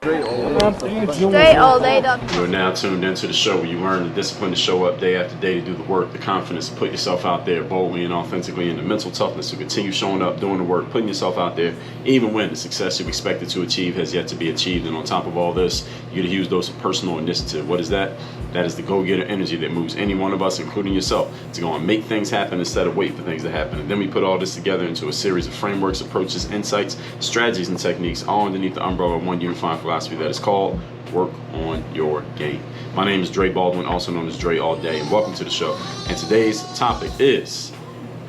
Straight all day. You are now tuned into the show where you learn the discipline to show up day after day to do the work, the confidence to put yourself out there boldly and authentically, and the mental toughness to continue showing up, doing the work, putting yourself out there, even when the success you've expected to achieve has yet to be achieved. And on top of all this, you get a huge dose of personal initiative. What is that? That is the go-getter energy that moves any one of us, including yourself, to go and make things happen instead of wait for things to happen. And then we put all this together into a series of frameworks, approaches, insights, strategies, and techniques, all underneath the umbrella of one unifying philosophy that is called Work on Your Game. My name is Baldwin, also known as Dre All Day, and welcome to the show. And today's topic is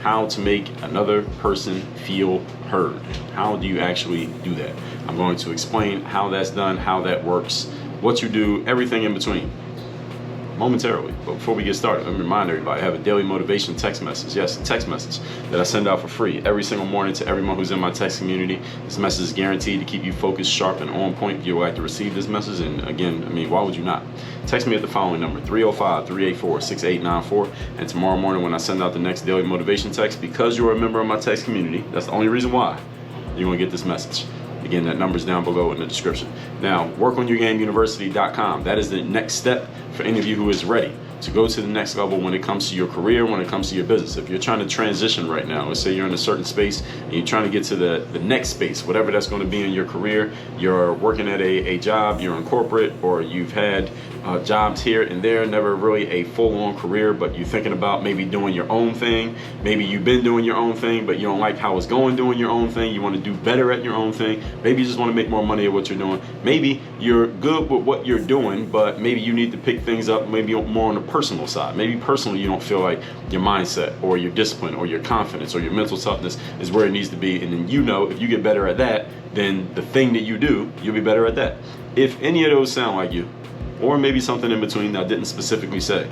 how to make another person feel heard. How do you actually do that? I'm going to explain how that's done, how that works, what you do, everything in between, momentarily. But before we get started, let me remind everybody, I have a daily motivation text message. Yes, a text message that I send out for free every single morning to everyone who's in my text community. This message is guaranteed to keep you focused, sharp, and on point. If you would like to receive this message, and again, why would you not? Text me at the following number, 305-384-6894. And tomorrow morning when I send out the next daily motivation text, because you're a member of my text community, that's the only reason why you're going to get this message. Again, that number's down below in the description. Now, workonyourgameuniversity.com. That is the next step for any of you who is ready to go to the next level when it comes to your career, when it comes to your business. If you're trying to transition right now, let's say you're in a certain space and you're trying to get to the next space, whatever that's going to be in your career, you're working at a job, you're in corporate, or you've had jobs here and there, never really a full-on career, but you're thinking about maybe doing your own thing. Maybe you've been doing your own thing, but you don't like how it's going doing your own thing. You want to do better at your own thing. Maybe you just want to make more money at what you're doing. Maybe you're good with what you're doing, but maybe you need to pick things up maybe more on the personal side. Maybe personally you don't feel like your mindset or your discipline or your confidence or your mental toughness is where it needs to be. And then if you get better at that, then the thing that you do, you'll be better at that. If any of those sound like you, or maybe something in between that I didn't specifically say,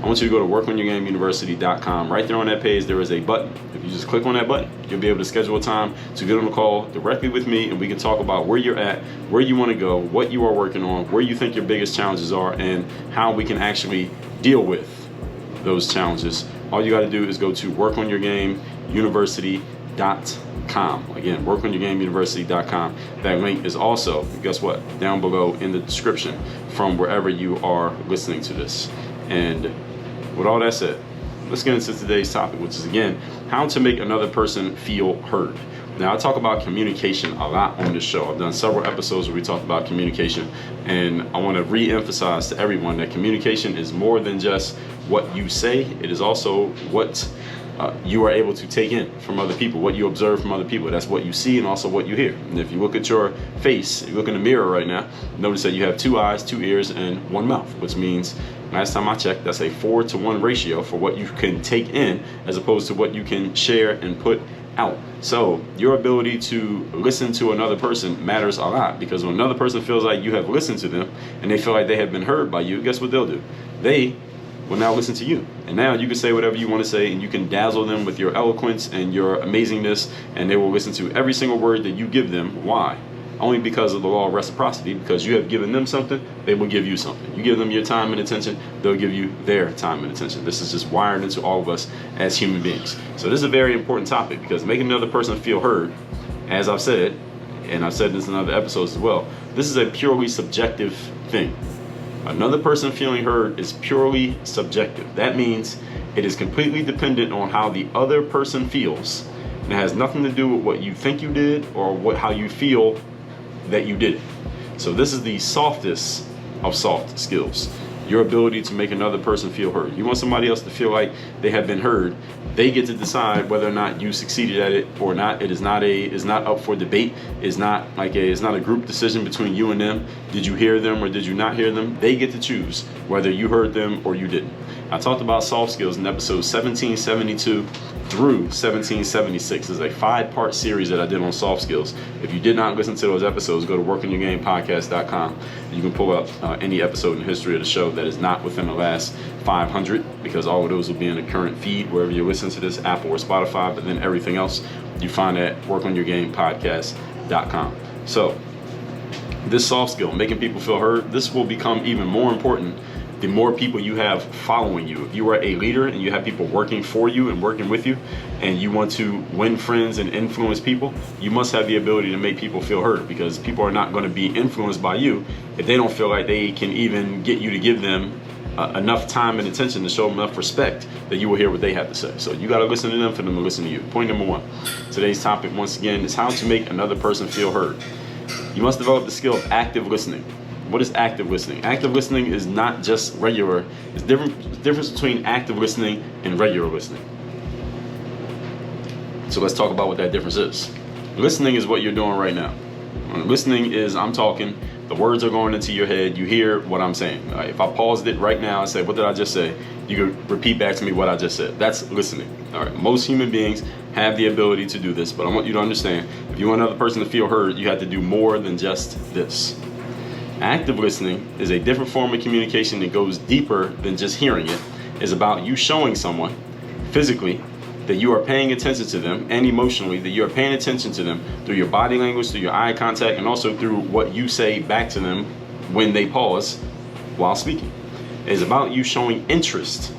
I want you to go to workonyourgameuniversity.com. Right there on that page, there is a button. If you just click on that button, you'll be able to schedule a time to get on a call directly with me, and we can talk about where you're at, where you want to go, what you are working on, where you think your biggest challenges are, and how we can actually deal with those challenges. All you got to do is go to workonyourgameuniversity.com. Again, workonyourgameuniversity.com. That link is also, guess what, down below in the description from wherever you are listening to this. And with all that said, let's get into today's topic, which is, again, how to make another person feel heard. Now, I talk about communication a lot on this show. I've done several episodes where we talk about communication, and I want to re-emphasize to everyone that communication is more than just what you say. It is also what you are able to take in from other people, what you observe from other people. That's what you see and also what you hear. And if you look at your face, you look in the mirror right now, notice that you have 2 eyes, 2 ears, and 1 mouth, which means, last time I checked, that's a 4-to-1 ratio for what you can take in as opposed to what you can share and put out. So your ability to listen to another person matters a lot, because when another person feels like you have listened to them and they feel like they have been heard by you, guess what they'll do? They will now listen to you. And now you can say whatever you want to say, and you can dazzle them with your eloquence and your amazingness, and they will listen to every single word that you give them. Why? Only because of the law of reciprocity, because you have given them something, they will give you something. You give them your time and attention, they'll give you their time and attention. This is just wired into all of us as human beings. So this is a very important topic, because making another person feel heard, as I've said, and I've said this in other episodes as well, this is a purely subjective thing. Another person feeling heard is purely subjective. That means it is completely dependent on how the other person feels, and it has nothing to do with what you think you did or how you feel that you did it. So this is the softest of soft skills. Your ability to make another person feel heard. You want somebody else to feel like they have been heard. They get to decide whether or not you succeeded at it or not. It is not up for debate. It's not a group decision between you and them. Did you hear them or did you not hear them? They get to choose whether you heard them or you didn't. I talked about soft skills in episodes 1772 through 1776. It's a 5-part series that I did on soft skills. If you did not listen to those episodes, go to workonyourgamepodcast.com. You can pull up any episode in the history of the show that is not within the last 500, because all of those will be in the current feed wherever you listen to this, Apple or Spotify. But then everything else you find at workonyourgamepodcast.com. So this soft skill, making people feel heard, this will become even more important the more people you have following you. If you are a leader and you have people working for you and working with you, and you want to win friends and influence people, you must have the ability to make people feel heard, because people are not going to be influenced by you if they don't feel like they can even get you to give them enough time and attention to show them enough respect that you will hear what they have to say. So you got to listen to them for them to listen to you. Point number one. Today's topic, once again, is how to make another person feel heard. You must develop the skill of active listening. What is active listening? Active listening is not just regular. It's difference between active listening and regular listening. So let's talk about what that difference is. Listening is what you're doing right now. Listening is, I'm talking, the words are going into your head, you hear what I'm saying. If I paused it right now and say, what did I just say? You could repeat back to me what I just said. That's listening. All right. Most human beings have the ability to do this, but I want you to understand, if you want another person to feel heard, you have to do more than just this. Active listening is a different form of communication that goes deeper than just hearing it. It's about you showing someone physically that you are paying attention to them, and emotionally that you are paying attention to them through your body language, through your eye contact, and also through what you say back to them when they pause while speaking. It's about you showing interest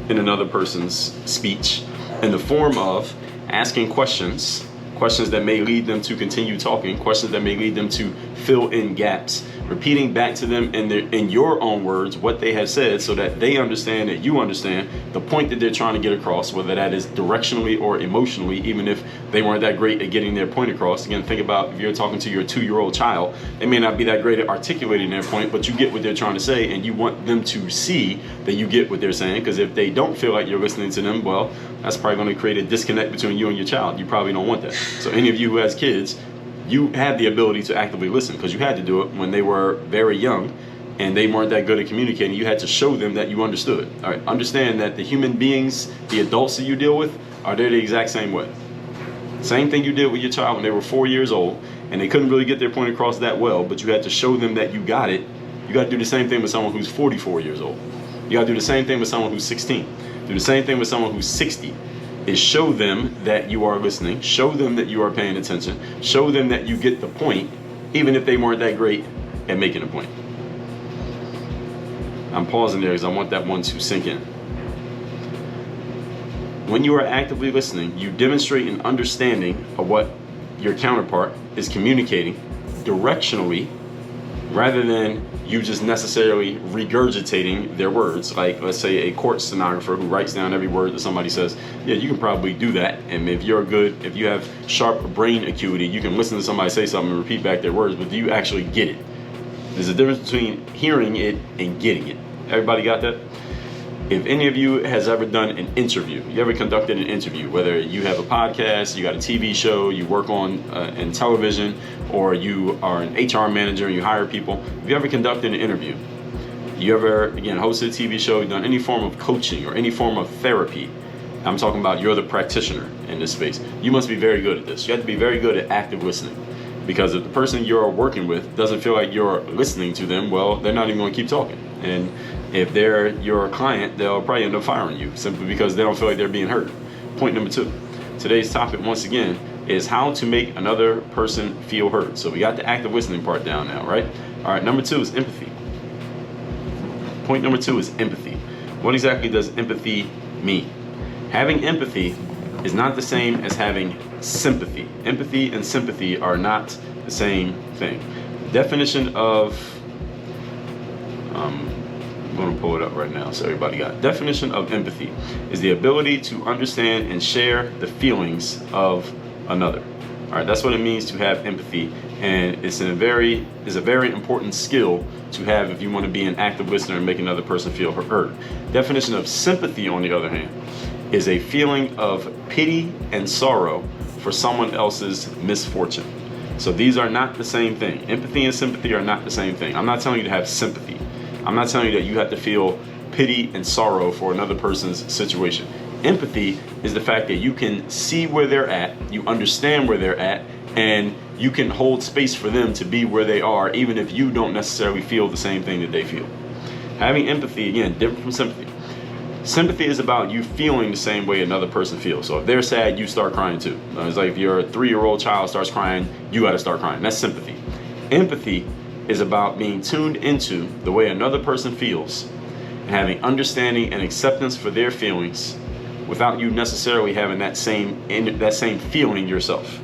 in another person's speech in the form of asking questions that may lead them to continue talking, questions that may lead them to fill in gaps, repeating back to them in your own words what they have said, so that they understand that you understand the point that they're trying to get across, whether that is directionally or emotionally, even if they weren't that great at getting their point across. Again, think about if you're talking to your 2-year-old child, they may not be that great at articulating their point, but you get what they're trying to say, and you want them to see that you get what they're saying, because if they don't feel like you're listening to them, well, that's probably going to create a disconnect between you and your child. You probably don't want that. So any of you who has kids, you have the ability to actively listen, because you had to do it when they were very young and they weren't that good at communicating. You had to show them that you understood. All right, understand that the human beings, the adults that you deal with, are there the exact same way. Same thing you did with your child when they were 4 years old and they couldn't really get their point across that well, but you had to show them that you got it. You got to do the same thing with someone who's 44 years old. You got to do the same thing with someone who's 16. Do the same thing with someone who's 60. Is show them that you are listening, show them that you are paying attention, show them that you get the point, even if they weren't that great at making a point. I'm pausing there because I want that one to sink in. When you are actively listening, you demonstrate an understanding of what your counterpart is communicating directionally, rather than you just necessarily regurgitating their words. Like, let's say a court stenographer who writes down every word that somebody says. Yeah, you can probably do that. And if you have sharp brain acuity, you can listen to somebody say something and repeat back their words, but do you actually get it? There's a difference between hearing it and getting it. Everybody got that? If any of you has ever done an interview, you ever conducted an interview, whether you have a podcast, you got a TV show, you work on in television, or you are an HR manager and you hire people, if you ever conducted an interview, you ever, again, hosted a TV show, you've done any form of coaching or any form of therapy, I'm talking about you're the practitioner in this space, you must be very good at this. You have to be very good at active listening. Because if the person you're working with doesn't feel like you're listening to them, well, they're not even going to keep talking. And if they're your client, they'll probably end up firing you simply because they don't feel like they're being heard. Point number 2. Today's topic, once again, is how to make another person feel heard. So we got the active listening part down now, right? All right, number 2 is empathy. Point number 2 is empathy. What exactly does empathy mean? Having empathy is not the same as having sympathy. Empathy and sympathy are not the same thing. The definition of, I'm going to pull it up right now so everybody got it. Definition of empathy is the ability to understand and share the feelings of another. All right, that's what it means to have empathy, and it's a very important skill to have if you want to be an active listener and make another person feel heard. Definition of sympathy, on the other hand, is a feeling of pity and sorrow for someone else's misfortune. So these are not the same thing. Empathy and sympathy are not the same thing. I'm not telling you to have sympathy. I'm not telling you that you have to feel pity and sorrow for another person's situation. Empathy is the fact that you can see where they're at, you understand where they're at, and you can hold space for them to be where they are, even if you don't necessarily feel the same thing that they feel. Having empathy, again, different from sympathy. Sympathy is about you feeling the same way another person feels. So if they're sad, you start crying too. It's like if your 3-year-old child starts crying, you got to start crying. That's sympathy. Empathy is about being tuned into the way another person feels and having understanding and acceptance for their feelings without you necessarily having that same feeling yourself.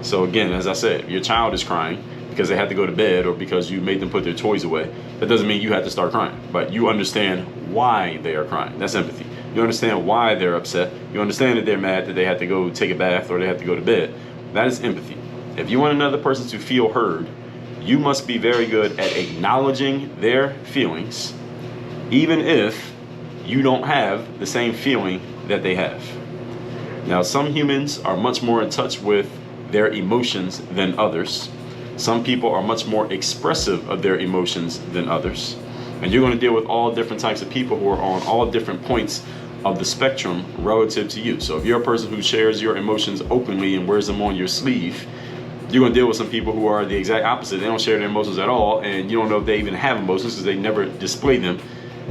So again, as I said, if your child is crying because they had to go to bed or because you made them put their toys away, that doesn't mean you have to start crying, but you understand why they are crying. That's empathy. You understand why they're upset. You understand that they're mad that they had to go take a bath or they had to go to bed. That is empathy. If you want another person to feel heard, you must be very good at acknowledging their feelings, even if you don't have the same feeling that they have. Now, some humans are much more in touch with their emotions than others. Some people are much more expressive of their emotions than others. And you're going to deal with all different types of people who are on all different points of the spectrum relative to you. So if you're a person who shares your emotions openly and wears them on your sleeve, you're going to deal with some people who are the exact opposite. They don't share their emotions at all, and you don't know if they even have emotions because they never display them.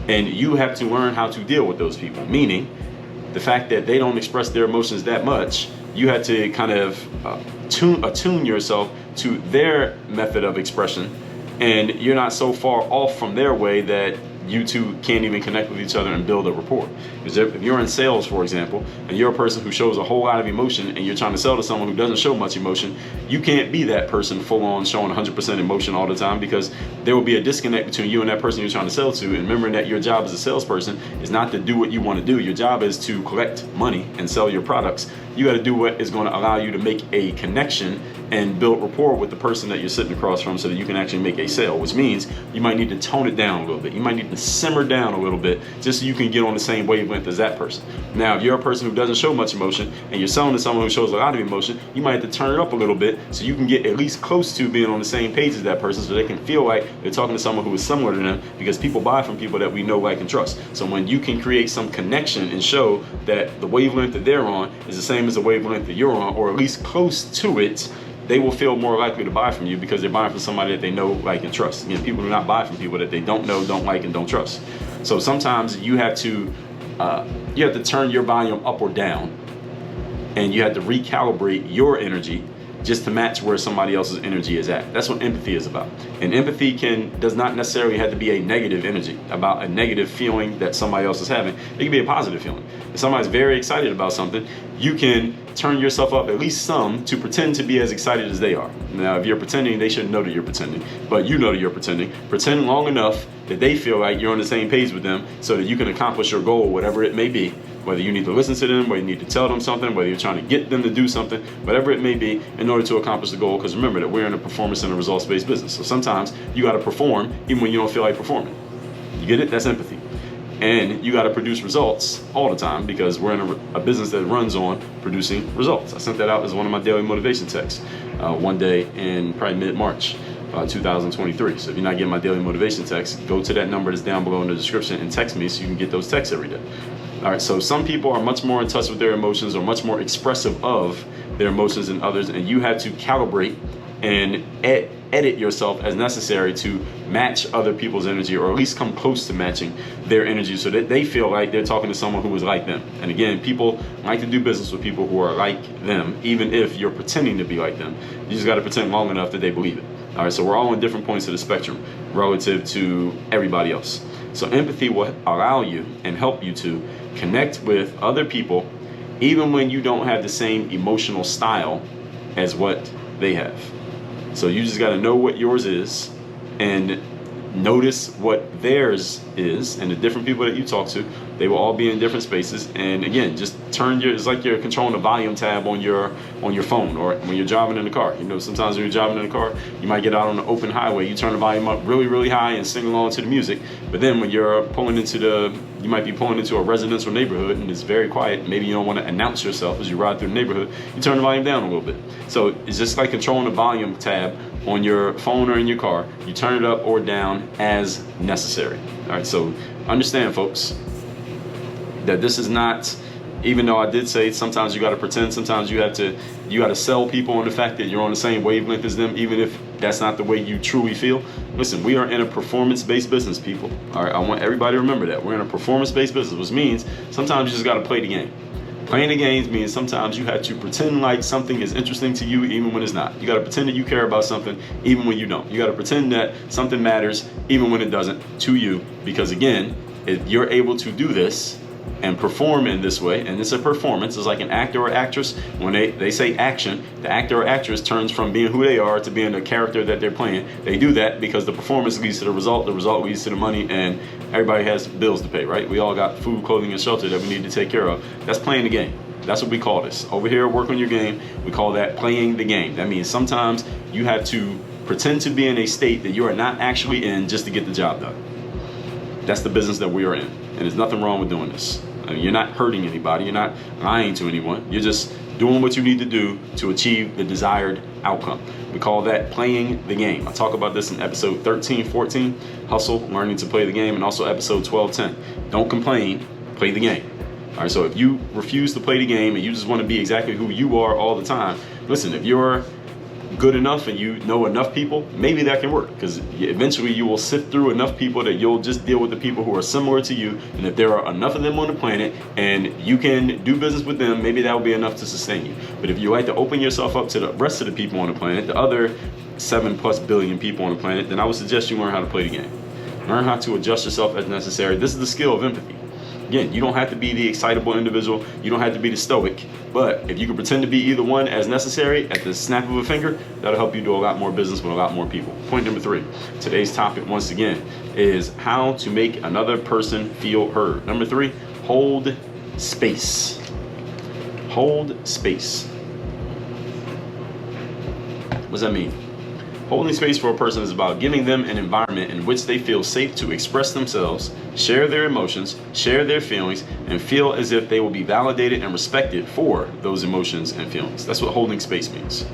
And you have to learn how to deal with those people, meaning the fact that they don't express their emotions that much, you have to kind of attune yourself to their method of expression, and you're not so far off from their way that you two can't even connect with each other and build a rapport. Because if you're in sales, for example, and you're a person who shows a whole lot of emotion and you're trying to sell to someone who doesn't show much emotion, you can't be that person full on showing 100% emotion all the time, because there will be a disconnect between you and that person you're trying to sell to. And remembering that your job as a salesperson is not to do what you want to do. Your job is to collect money and sell your products. You got to do what is going to allow you to make a connection and build rapport with the person that you're sitting across from so that you can actually make a sale, which means you might need to tone it down a little bit. You might need to simmer down a little bit just so you can get on the same wavelength as that person. Now, if you're a person who doesn't show much emotion and you're selling to someone who shows a lot of emotion, you might have to turn it up a little bit so you can get at least close to being on the same page as that person so they can feel like they're talking to someone who is similar to them, because people buy from people that we know, like, and trust. So when you can create some connection and show that the wavelength that they're on is the same as the wavelength that you're on, or at least close to it, they will feel more likely to buy from you because they're buying from somebody that they know, like, and trust. Again, people do not buy from people that they don't know, don't like, and don't trust. So sometimes you have to turn your volume up or down, and you have to recalibrate your energy just to match where somebody else's energy is at. That's what empathy is about. And empathy does not necessarily have to be a negative energy, about a negative feeling that somebody else is having. It can be a positive feeling. If somebody's very excited about something, you can turn yourself up at least some to pretend to be as excited as they are. Now, if you're pretending, they shouldn't know that you're pretending, but you know that you're pretending. Pretend long enough that they feel like you're on the same page with them so that you can accomplish your goal, whatever it may be. Whether you need to listen to them, whether you need to tell them something, whether you're trying to get them to do something, whatever it may be, in order to accomplish the goal. Because remember that we're in a performance and a results-based business. So sometimes you got to perform even when you don't feel like performing. You get it? That's empathy. And you got to produce results all the time, because we're in a business that runs on producing results. I sent that out as one of my daily motivation texts one day in probably mid-March 2023. So if you're not getting my daily motivation text, go to that number that's down below in the description and text me so you can get those texts every day. All right, so some people are much more in touch with their emotions or much more expressive of their emotions than others, and you have to calibrate and edit yourself as necessary to match other people's energy, or at least come close to matching their energy so that they feel like they're talking to someone who is like them. And again, people like to do business with people who are like them, even if you're pretending to be like them. You just got to pretend long enough that they believe it. All right, so we're all on different points of the spectrum relative to everybody else. So empathy will allow you and help you to connect with other people even when you don't have the same emotional style as what they have. So you just got to know what yours is and notice what theirs is, and the different people that you talk to, they will all be in different spaces. And again, just it's like you're controlling the volume tab on your phone, or when you're driving in the car. You know, sometimes when you're driving in the car, you might get out on the open highway, you turn the volume up really, really high and sing along to the music. But then when you're you might be pulling into a residential neighborhood and it's very quiet, maybe you don't want to announce yourself as you ride through the neighborhood, you turn the volume down a little bit. So it's just like controlling the volume tab on your phone or in your car. You turn it up or down as necessary. All right, so understand, folks, that this is not, even though I did say sometimes you got to pretend, sometimes you got to sell people on the fact that you're on the same wavelength as them, even if that's not the way you truly feel. Listen, we are in a performance-based business, people. All right, I want everybody to remember that. We're in a performance-based business, which means sometimes you just got to play the game. Playing the games means sometimes you have to pretend like something is interesting to you even when it's not. You got to pretend that you care about something even when you don't. You got to pretend that something matters even when it doesn't to you, because again, if you're able to do this and perform in this way, and it's a performance, it's like an actor or actress. When they say action, the actor or actress turns from being who they are to being the character that they're playing. They do that because the performance leads to the result leads to the money, and everybody has bills to pay, right? We all got food, clothing, and shelter that we need to take care of. That's playing the game. That's what we call this. Over here, work on your game, we call that playing the game. That means sometimes you have to pretend to be in a state that you are not actually in just to get the job done. That's the business that we are in. And there's nothing wrong with doing this. I mean, you're not hurting anybody. You're not lying to anyone. You're just doing what you need to do to achieve the desired outcome. We call that playing the game. I talk about this in episode 13, 14, Hustle, Learning to Play the Game, and also episode 12, 10. Don't complain, play the game. All right, so if you refuse to play the game and you just want to be exactly who you are all the time, listen, if you're good enough and you know enough people, maybe that can work, because eventually you will sift through enough people that you'll just deal with the people who are similar to you, and if there are enough of them on the planet and you can do business with them, maybe that will be enough to sustain you. But if you like to open yourself up to the rest of the people on the planet, the other 7+ billion people on the planet, then I would suggest you learn how to play the game. Learn how to adjust yourself as necessary. This is the skill of empathy. Again, you don't have to be the excitable individual. You don't have to be the stoic. But if you can pretend to be either one as necessary at the snap of a finger, that'll help you do a lot more business with a lot more people. Point number 3. Today's topic, once again, is how to make another person feel heard. Number 3, hold space. Hold space. What does that mean? Holding space for a person is about giving them an environment in which they feel safe to express themselves, share their emotions, share their feelings, and feel as if they will be validated and respected for those emotions and feelings. That's what holding space means.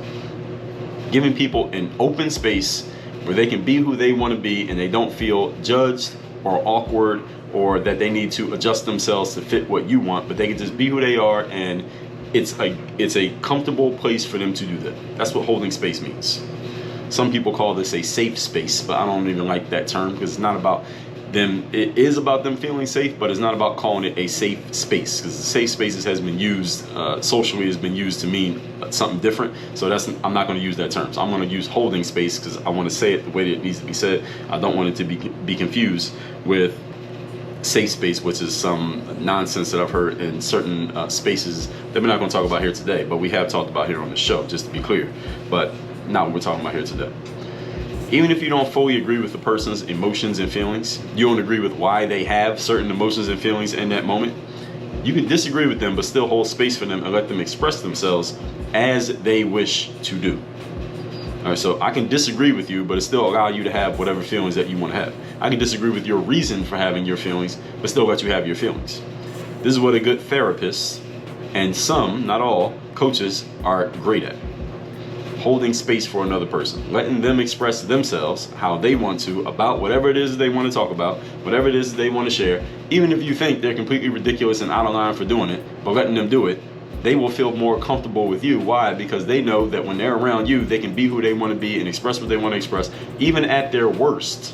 Giving people an open space where they can be who they want to be and they don't feel judged or awkward or that they need to adjust themselves to fit what you want, but they can just be who they are, and it's a comfortable place for them to do that. That's what holding space means. Some people call this a safe space, but I don't even like that term, because it's not about them. It is about them feeling safe, but it's not about calling it a safe space, because safe spaces has been used socially, has been used to mean something different. So I'm not going to use that term. So I'm going to use holding space because I want to say it the way that it needs to be said. I don't want it to be confused with safe space, which is some nonsense that I've heard in certain spaces that we're not going to talk about here today, but we have talked about here on the show, just to be clear. But not what we're talking about here today. Even if you don't fully agree with the person's emotions and feelings, you don't agree with why they have certain emotions and feelings in that moment, you can disagree with them but still hold space for them and let them express themselves as they wish to do. All right, so I can disagree with you, but it still allow you to have whatever feelings that you want to have. I can disagree with your reason for having your feelings, but still let you have your feelings. This is what a good therapist, and some, not all, coaches are great at. Holding space for another person, letting them express themselves how they want to about whatever it is they want to talk about, whatever it is they want to share, even if you think they're completely ridiculous and out of line for doing it, but letting them do it, they will feel more comfortable with you. Why? Because they know that when they're around you, they can be who they want to be and express what they want to express, even at their worst,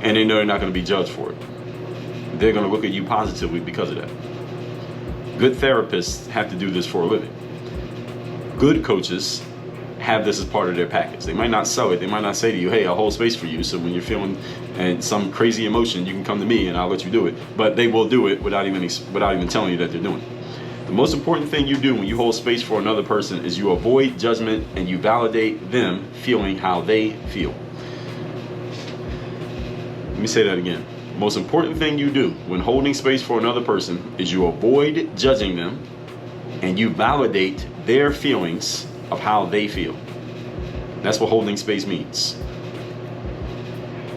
and they know they're not going to be judged for it. They're going to look at you positively because of that. Good therapists have to do this for a living. Good coaches have this as part of their package. They might not sell it. They might not say to you, hey, I'll hold space for you, so when you're feeling some crazy emotion, you can come to me and I'll let you do it. But they will do it without even telling you that they're doing it. The most important thing you do when you hold space for another person is you avoid judgment and you validate them feeling how they feel. Let me say that again. The most important thing you do when holding space for another person is you avoid judging them and you validate their feelings of how they feel. That's what holding space means.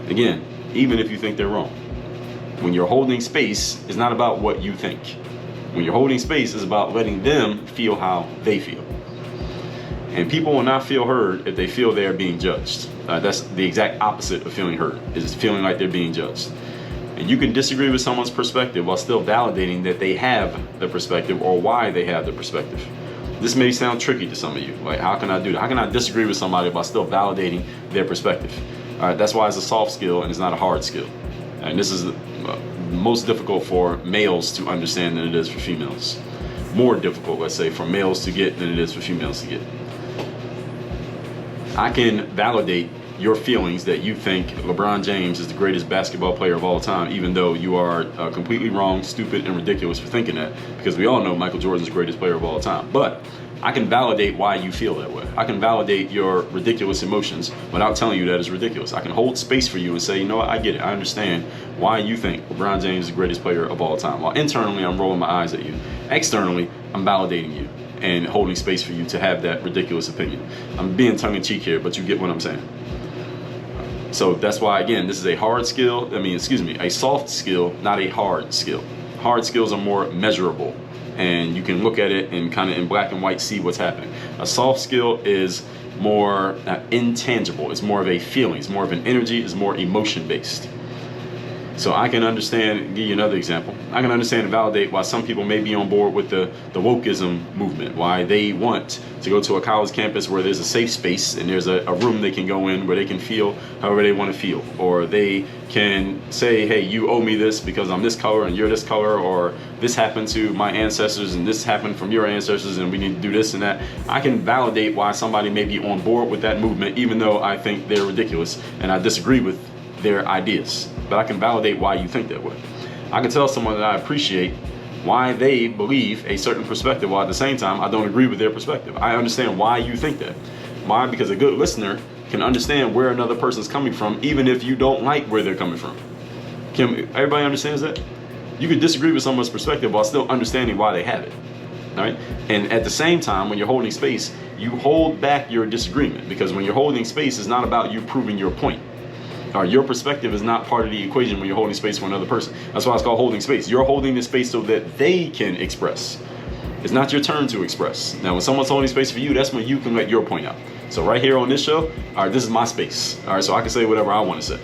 Again, even if you think they're wrong. When you're holding space, it's not about what you think. When you're holding space, it's about letting them feel how they feel. And people will not feel heard if they feel they are being judged. That's the exact opposite of feeling heard, is feeling like they're being judged. And you can disagree with someone's perspective while still validating that they have the perspective or why they have the perspective. This may sound tricky to some of you. Like, how can I do that? How can I disagree with somebody while still validating their perspective? All right, that's why it's a soft skill and it's not a hard skill. And this is most difficult for males to understand than it is for females. More difficult, let's say, for males to get than it is for females to get. I can validate your feelings that you think LeBron James is the greatest basketball player of all time, even though you are completely wrong, stupid, and ridiculous for thinking that, because we all know Michael Jordan's the greatest player of all time. But I can validate why you feel that way. I can validate your ridiculous emotions without telling you that it's ridiculous. I can hold space for you and say, you know what, I get it. I understand why you think LeBron James is the greatest player of all time. While internally, I'm rolling my eyes at you. Externally, I'm validating you and holding space for you to have that ridiculous opinion. I'm being tongue-in-cheek here, but you get what I'm saying. So that's why, again, this is a hard skill. A soft skill, not a hard skill. Hard skills are more measurable, and you can look at it and kind of in black and white see what's happening. A soft skill is more intangible. It's more of a feeling. It's more of an energy. It's more emotion-based. So I can understand, give you another example. I can understand and validate why some people may be on board with the wokeism movement, why they want to go to a college campus where there's a safe space and there's a room they can go in where they can feel however they want to feel. Or they can say, hey, you owe me this because I'm this color and you're this color, or this happened to my ancestors and this happened from your ancestors and we need to do this and that. I can validate why somebody may be on board with that movement, even though I think they're ridiculous and I disagree with their ideas. But I can validate why you think that way. I can tell someone that I appreciate why they believe a certain perspective, while at the same time I don't agree with their perspective. I understand why you think that. Why? Because a good listener can understand where another person's coming from, even if you don't like where they're coming from. Everybody understands that? You could disagree with someone's perspective while still understanding why they have it. All right? And at the same time, when you're holding space, you hold back your disagreement, because when you're holding space, it's not about you proving your point. Or your perspective is not part of the equation when you're holding space for another person. That's why it's called holding space. You're holding the space so that they can express. It's not your turn to express. Now, when someone's holding space for you, that's when you can let your point out. So right here on this show, all right, this is my space. All right, so I can say whatever I want to say.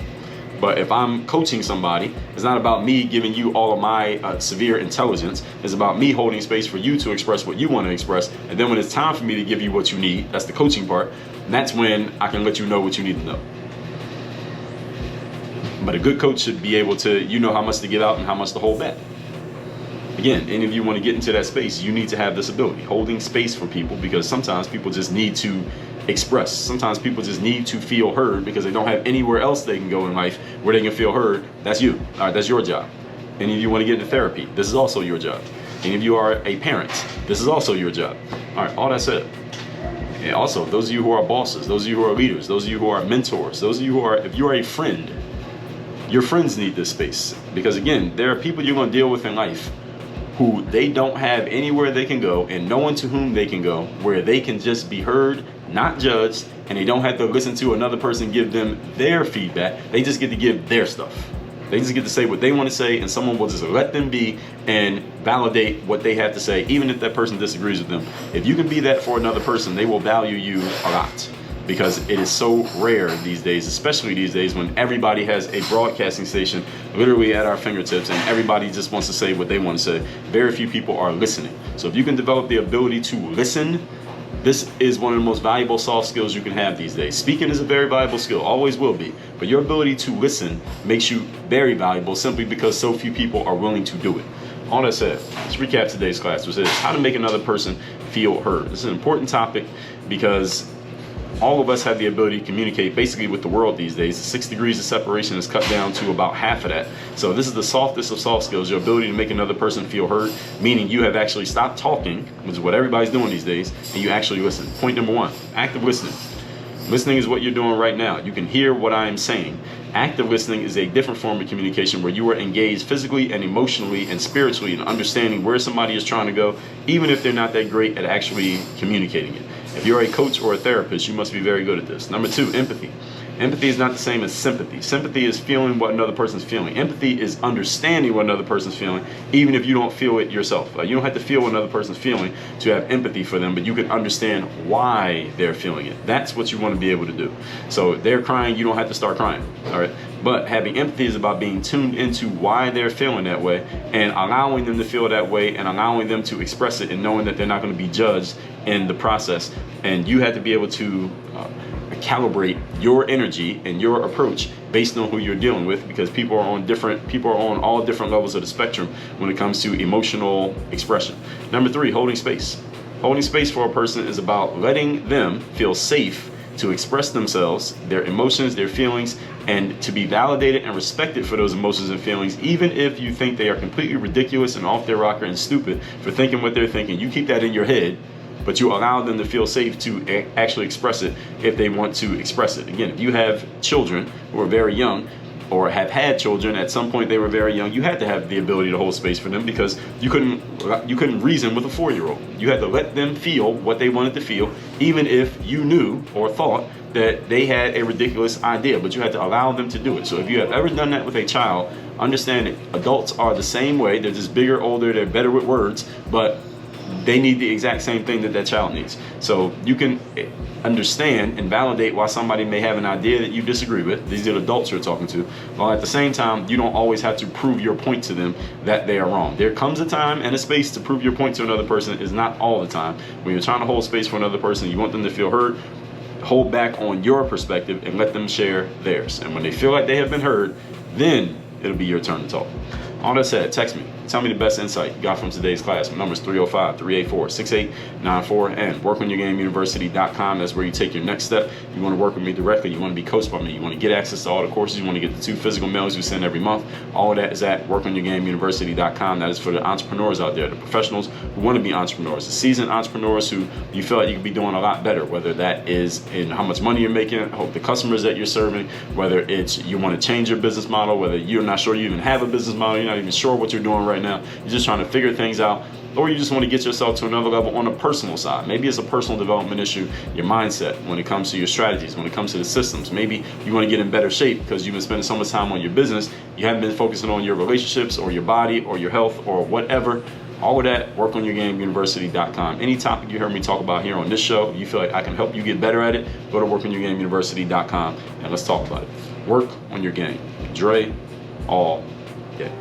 But if I'm coaching somebody, it's not about me giving you all of my severe intelligence. It's about me holding space for you to express what you want to express. And then when it's time for me to give you what you need, that's the coaching part. And that's when I can let you know what you need to know. But a good coach should be able to, know how much to give out and how much to hold back. Again, any of you want to get into that space, you need to have this ability, holding space for people, because sometimes people just need to express. Sometimes people just need to feel heard because they don't have anywhere else they can go in life where they can feel heard. That's you. All right, that's your job. Any of you want to get into therapy, this is also your job. Any of you are a parent, this is also your job. All right, all that said. And also, those of you who are bosses, those of you who are leaders, those of you who are mentors, those of you who are, if you are a friend, your friends need this space, because again, there are people you're going to deal with in life who they don't have anywhere they can go and no one to whom they can go where they can just be heard, not judged, and they don't have to listen to another person give them their feedback. They just get to give their stuff. They just get to say what they want to say, and someone will just let them be and validate what they have to say, even if that person disagrees with them. If you can be that for another person, they will value you a lot. Because it is so rare these days, especially these days when everybody has a broadcasting station literally at our fingertips and everybody just wants to say what they want to say. Very few people are listening. So if you can develop the ability to listen, this is one of the most valuable soft skills you can have these days. Speaking is a very valuable skill, always will be. But your ability to listen makes you very valuable simply because so few people are willing to do it. All that said, let's recap today's class, which is how to make another person feel heard. This is an important topic because all of us have the ability to communicate basically with the world these days. 6 degrees of separation is cut down to about half of that. So this is the softest of soft skills, your ability to make another person feel heard, meaning you have actually stopped talking, which is what everybody's doing these days, and you actually listen. Point number 1, active listening. Listening is what you're doing right now. You can hear what I am saying. Active listening is a different form of communication where you are engaged physically and emotionally and spiritually in understanding where somebody is trying to go, even if they're not that great at actually communicating it. If you're a coach or a therapist, you must be very good at this. Number 2, empathy. Empathy is not the same as sympathy. Sympathy is feeling what another person's feeling. Empathy is understanding what another person's feeling, even if you don't feel it yourself. You don't have to feel what another person's feeling to have empathy for them, but you can understand why they're feeling it. That's what you want to be able to do. So they're crying, you don't have to start crying. All right. But having empathy is about being tuned into why they're feeling that way and allowing them to feel that way and allowing them to express it and knowing that they're not going to be judged in the process. And you have to be able to calibrate your energy and your approach based on who you're dealing with, because people are on all different levels of the spectrum when it comes to emotional expression. Number 3, holding space. Holding space for a person is about letting them feel safe to express themselves, their emotions, their feelings, and to be validated and respected for those emotions and feelings, even if you think they are completely ridiculous and off their rocker and stupid for thinking what they're thinking. You keep that in your head, but you allow them to feel safe to actually express it if they want to express it. Again, if you have children who are very young, or have had children at some point they were very young, you had to have the ability to hold space for them, because you couldn't reason with a 4-year-old. You had to let them feel what they wanted to feel, even if you knew or thought that they had a ridiculous idea, but you had to allow them to do it. So if you have ever done that with a child, understand that adults are the same way. They're just bigger, older, they're better with words, but they need the exact same thing that child needs. So you can understand and validate why somebody may have an idea that you disagree with. These are adults you're talking to. While at the same time, you don't always have to prove your point to them that they are wrong. There comes a time and a space to prove your point to another person. It's not all the time. When you're trying to hold space for another person, you want them to feel heard, hold back on your perspective and let them share theirs. And when they feel like they have been heard, then it'll be your turn to talk. All that said, text me. Tell me the best insight you got from today's class. My number is 305-384-6894, and workonyourgameuniversity.com. That's where you take your next step. You want to work with me directly. You want to be coached by me. You want to get access to all the courses. You want to get the 2 physical mails we send every month. All of that is at workonyourgameuniversity.com. That is for the entrepreneurs out there, the professionals who want to be entrepreneurs, the seasoned entrepreneurs who you feel like you could be doing a lot better, whether that is in how much money you're making, the customers that you're serving, whether it's you want to change your business model, whether you're not sure you even have a business model, you're not even sure what you're doing right now, you're just trying to figure things out, or you just want to get yourself to another level on a personal side. Maybe it's a personal development issue, your mindset when it comes to your strategies, when it comes to the systems. Maybe you want to get in better shape because you've been spending so much time on your business, you haven't been focusing on your relationships or your body or your health or whatever. All of that, workonyourgameuniversity.com. Any topic you heard me talk about here on this show, you feel like I can help you get better at it, go to workonyourgameuniversity.com and let's talk about it. Work on your game. Dre all day.